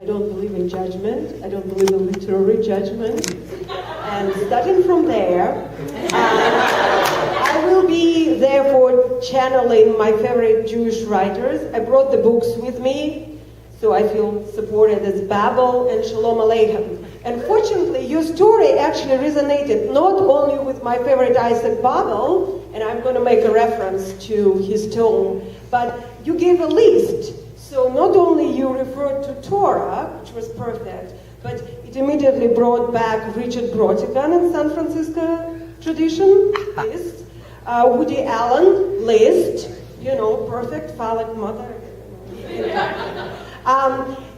I don't believe in judgment. I don't believe in literary judgment. And starting from there, I will be therefore channeling my favorite Jewish writers. I brought the books with me, so I feel supported as Babel and Shalom Aleichem. And fortunately, your story actually resonated not only with my favorite Isaac Babel, and I'm going to make a reference to his tome, but you gave a list. So not only you referred to Torah, which was perfect, but it immediately brought back Richard Brotigan in San Francisco tradition, list. Woody Allen, list, perfect, phallic mother.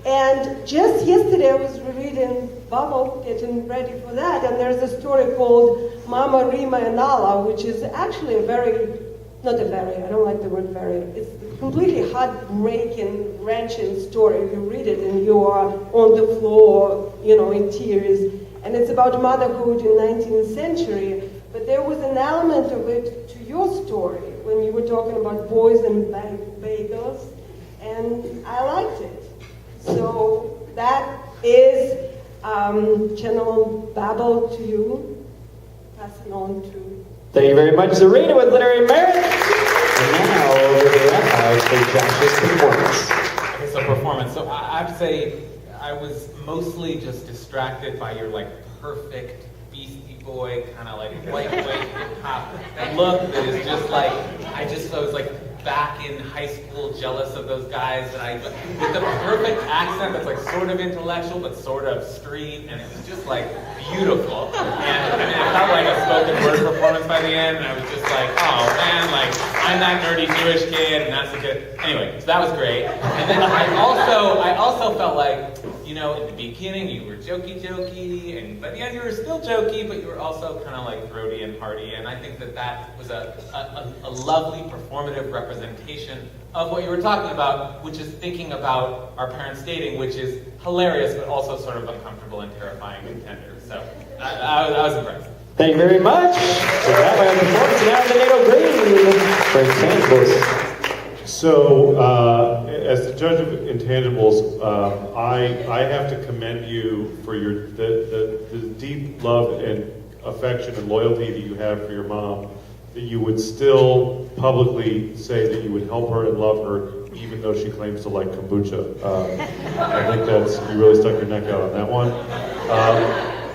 And just yesterday I was reading Babel, getting ready for that, and there's a story called Mama, Rima, and Allah, which is actually I don't like the word very, it's a completely heartbreaking, wrenching story. You read it and you are on the floor, in tears. And it's about motherhood in 19th century, but there was an element of it to your story when you were talking about boys and bagels, and I liked it. So that is Channel Babel to you, passing on to... Thank you very much, Zarina, with Literary Merit. And now, over here, for Josh's performance. Okay, so performance. So I have to say, I was mostly just distracted by your, perfect Beastie Boy, kind of lightweight hip-hop look that is just I was back in high school, jealous of those guys, and with the perfect accent that's sort of intellectual but sort of street, and it was just beautiful. And it felt like a spoken word performance by the end, and I was just oh man, I'm that nerdy Jewish kid, and that's the kid. Anyway, so that was great. And then I also felt in the beginning you were jokey, and by the end you were still jokey, but you were also kind of throaty and hearty, and I think that was a lovely performative representation of what you were talking about, which is thinking about our parents dating, which is hilarious, but also sort of uncomfortable and terrifying and tender. So I was impressed. Thank you very much. So that my performance, and now the NATO Green for Intangibles. So, as the judge of Intangibles, I have to commend you for the deep love and affection and loyalty that you have for your mom, that you would still publicly say that you would help her and love her, even though she claims to like kombucha. I think you really stuck your neck out on that one.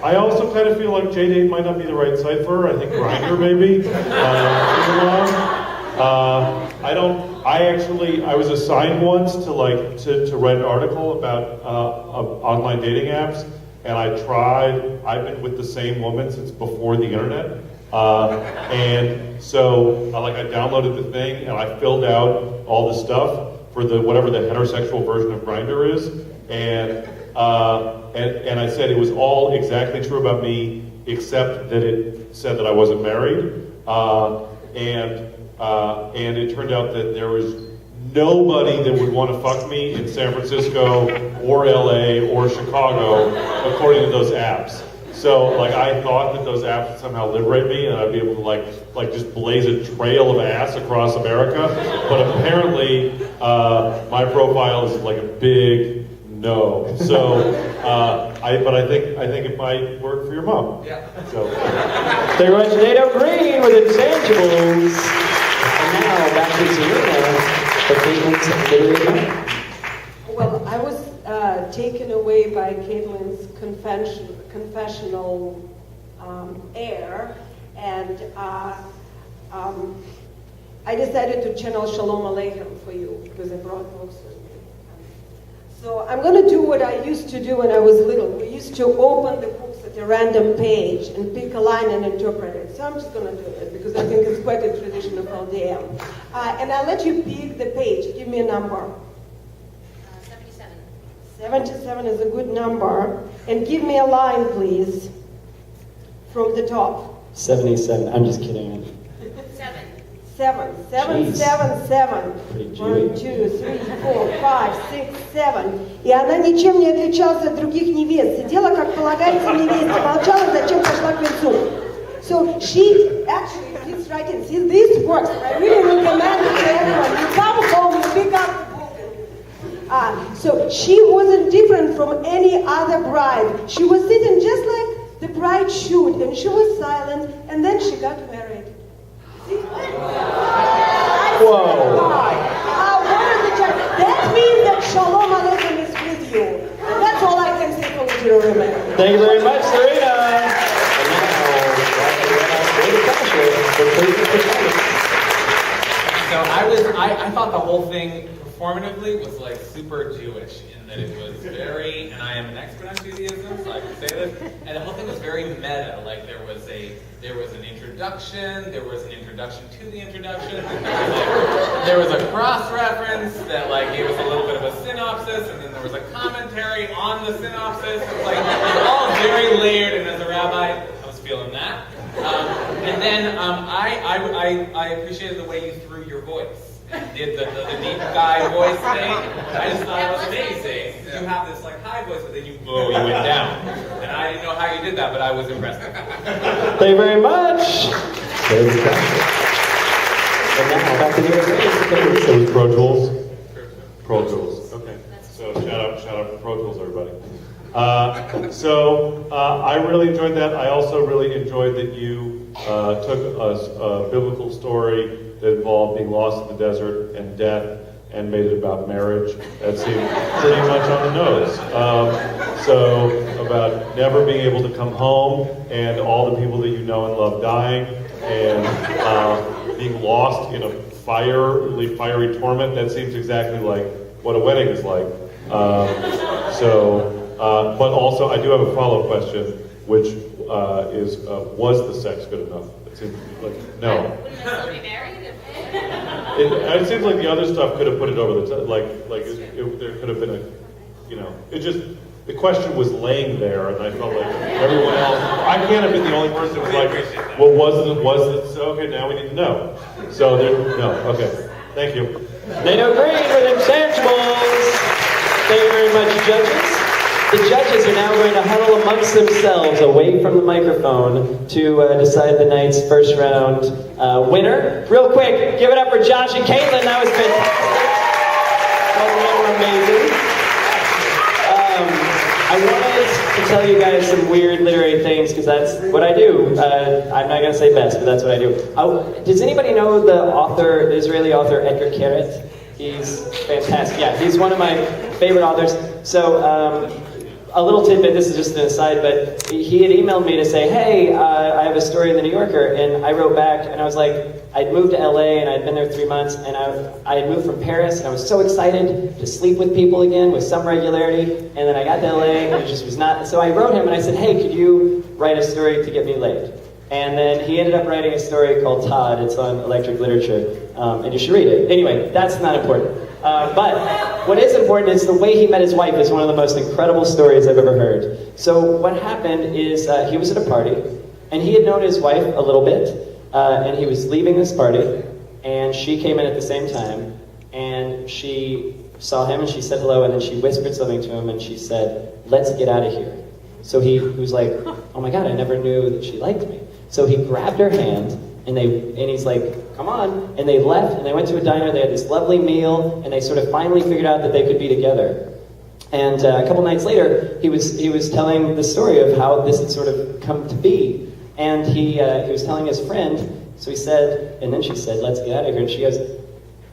I also kind of feel like J-Date might not be the right site for her. I think Grindr maybe. I was assigned once to write an article about online dating apps, and I tried. I've been with the same woman since before the internet, and so I downloaded the thing and I filled out all the stuff for whatever the heterosexual version of Grindr is, and I said it was all exactly true about me, except that it said that I wasn't married, and it turned out that there was nobody that would want to fuck me in San Francisco or LA or Chicago, according to those apps. So I thought that those apps would somehow liberate me and I'd be able to just blaze a trail of ass across America. But apparently my profile is a big no. So I think it might work for your mom. Yeah. So Thank you very much, NATO Green with Intangibles. And now back to Zarina for Caitlin's Literary Merit. Well, I was taken away by Caitlin's confessional air, and I decided to channel Shalom Aleichem for you because I brought books with me. So I'm going to do what I used to do when I was little. We used to open the books at a random page and pick a line and interpret it. So I'm just going to do it because I think it's quite a tradition of LDM. And I'll let you pick the page. Give me a number. 77. 77 is a good number. And give me a line, please, from the top. 77. I'm just kidding. 7. 7, 7, 7. 1, 2, 3, 4, 5, 6, 7. И она ничем не отличалась от других невест. Сидела, как полагается невесте, молчала, зачем пошла к венцу. So she actually fits right in. See, this works. I really recommend it to everyone. You come home, you pick up the book. So she wasn't different from any other bride. She was sitting just like the bride should, and she was silent, and then she got married. See? Whoa. That means that Shalom Aleichem is with you. And that's all I can say for literary men. Thank you very much, Serena. So I thought the whole thing performatively was like super Jewish in that it was very, and I am an expert on Judaism, so I can say this, and the whole thing was very meta. Like there was an introduction, there was an introduction to the introduction, there was a cross-reference that like gave us a little bit of a synopsis, and then there was a commentary on the synopsis. It was like it was all very layered, and as a rabbi, I was feeling that. And then I appreciated the way you threw your voice. Did the deep guy voice thing. I just thought it was amazing. You have this like high voice, but then you went down. And I didn't know how you did that, but I was impressed. Thank you very much. And now back to the So it was Pro Tools? Pro Tools. Okay. So shout out for Pro Tools, everybody. I really enjoyed that. I also really enjoyed that you took a biblical story that involved being lost in the desert and death and made it about marriage. That seemed pretty much on the nose. So about never being able to come home and all the people that you know and love dying and being lost in a fiery torment. That seems exactly like what a wedding is like. But also, I do have a follow-up question, which is, was the sex good enough? It seems like, no. Wouldn't they still be married? It seems like the other stuff could have put it over the top. There could have been the question was laying there, and I felt like everyone else, I can't have been the only person who was like, well, was it, okay, now we need to know. So, okay. Thank you. They know green with intangibles. Thank you very much, judges. The judges are now going to huddle amongst themselves away from the microphone to decide the night's first round winner. Real quick, give it up for Josh and Caitlin. That was fantastic. They were amazing. I wanted to tell you guys some weird literary things because that's what I do. I'm not going to say best, but that's what I do. Does anybody know the Israeli author Edgar Keret? He's fantastic. Yeah, he's one of my favorite authors. So, a little tidbit, this is just an aside, but he had emailed me to say, hey, I have a story in the New Yorker, and I wrote back, and I was like, I'd moved to LA, and I'd been there 3 months, and I had moved from Paris, and I was so excited to sleep with people again with some regularity, and then I got to LA, and it just was not, so I wrote him, and I said, hey, could you write a story to get me laid? And then he ended up writing a story called Todd. It's on Electric Literature, and you should read it. Anyway, that's not important. But what is important is the way he met his wife is one of the most incredible stories I've ever heard. So what happened is he was at a party, and he had known his wife a little bit, and he was leaving this party, and she came in at the same time, and she saw him, and she said hello, and then she whispered something to him, and she said, let's get out of here. So he was like, oh my God, I never knew that she liked me. So he grabbed her hand, and he's like, come on. And they left, and they went to a diner. They had this lovely meal, and they sort of finally figured out that they could be together. And a couple nights later, he was telling the story of how this had sort of come to be. And he was telling his friend, so he said, and then she said, let's get out of here. And she goes,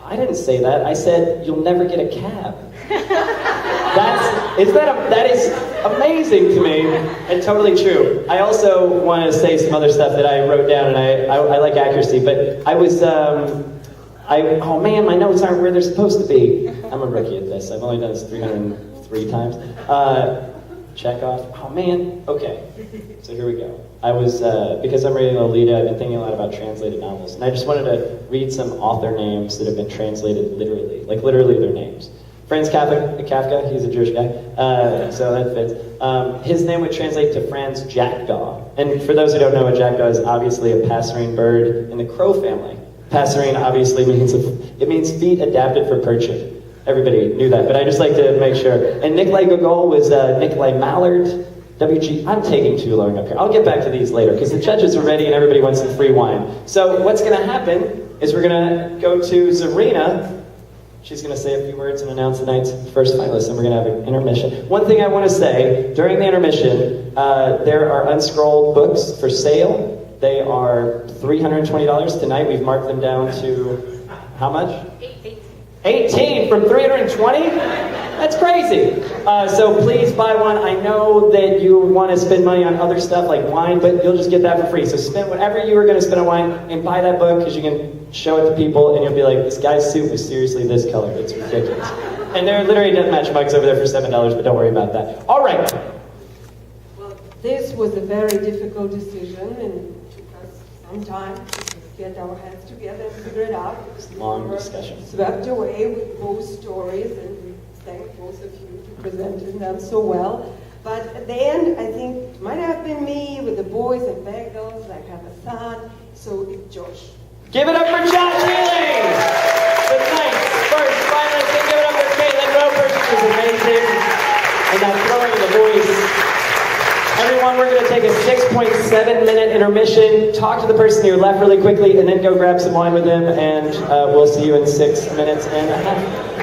I didn't say that. I said, you'll never get a cab. That is amazing to me and totally true. I also want to say some other stuff that I wrote down, and I like accuracy, but I was, oh man, my notes aren't where they're supposed to be. I'm a rookie at this. I've only done this 303 times. Check off. Oh man, okay. So here we go. I was, because I'm reading Lolita, I've been thinking a lot about translated novels, and I just wanted to read some author names that have been translated literally, like literally their names. Franz Kafka, he's a Jewish guy, so that fits. His name would translate to Franz Jackdaw. And for those who don't know, a jackdaw is obviously a passerine bird in the crow family. Passerine obviously means feet adapted for perching. Everybody knew that, but I just like to make sure. And Nikolai Gogol was Nikolai Mallard. I'm taking too long up here. I'll get back to these later, because the judges are ready and everybody wants some free wine. So what's going to happen is we're going to go to Zarina. She's going to say a few words and announce the night's first finalist, and we're going to have an intermission. One thing I want to say, during the intermission, there are Unscrolled books for sale. They are $320 tonight. We've marked them down to how much? 18 from 320? That's crazy. So please buy one. I know that you want to spend money on other stuff like wine, but you'll just get that for free. So spend whatever you were going to spend on wine and buy that book because you can show it to people and you'll be like, this guy's suit was seriously this color. It's ridiculous. And there are literally deathmatch mugs over there for $7, but don't worry about that. All right. Well, this was a very difficult decision and took us some time to get our heads together and figure it out. Long discussion. Swept away with both stories, and we thank both of you for presenting them so well. But at the end, I think it might have been me with the boys and bagels. I have a son, so it's Josh. Give it up for Josh Healy! The night's first finalist, and give it up for Caitlin Roper. She was amazing. And that throwing of the voice. Everyone, we're going to take a 6.7-minute intermission, talk to the person to your left really quickly, and then go grab some wine with them, and we'll see you in 6 minutes and a half.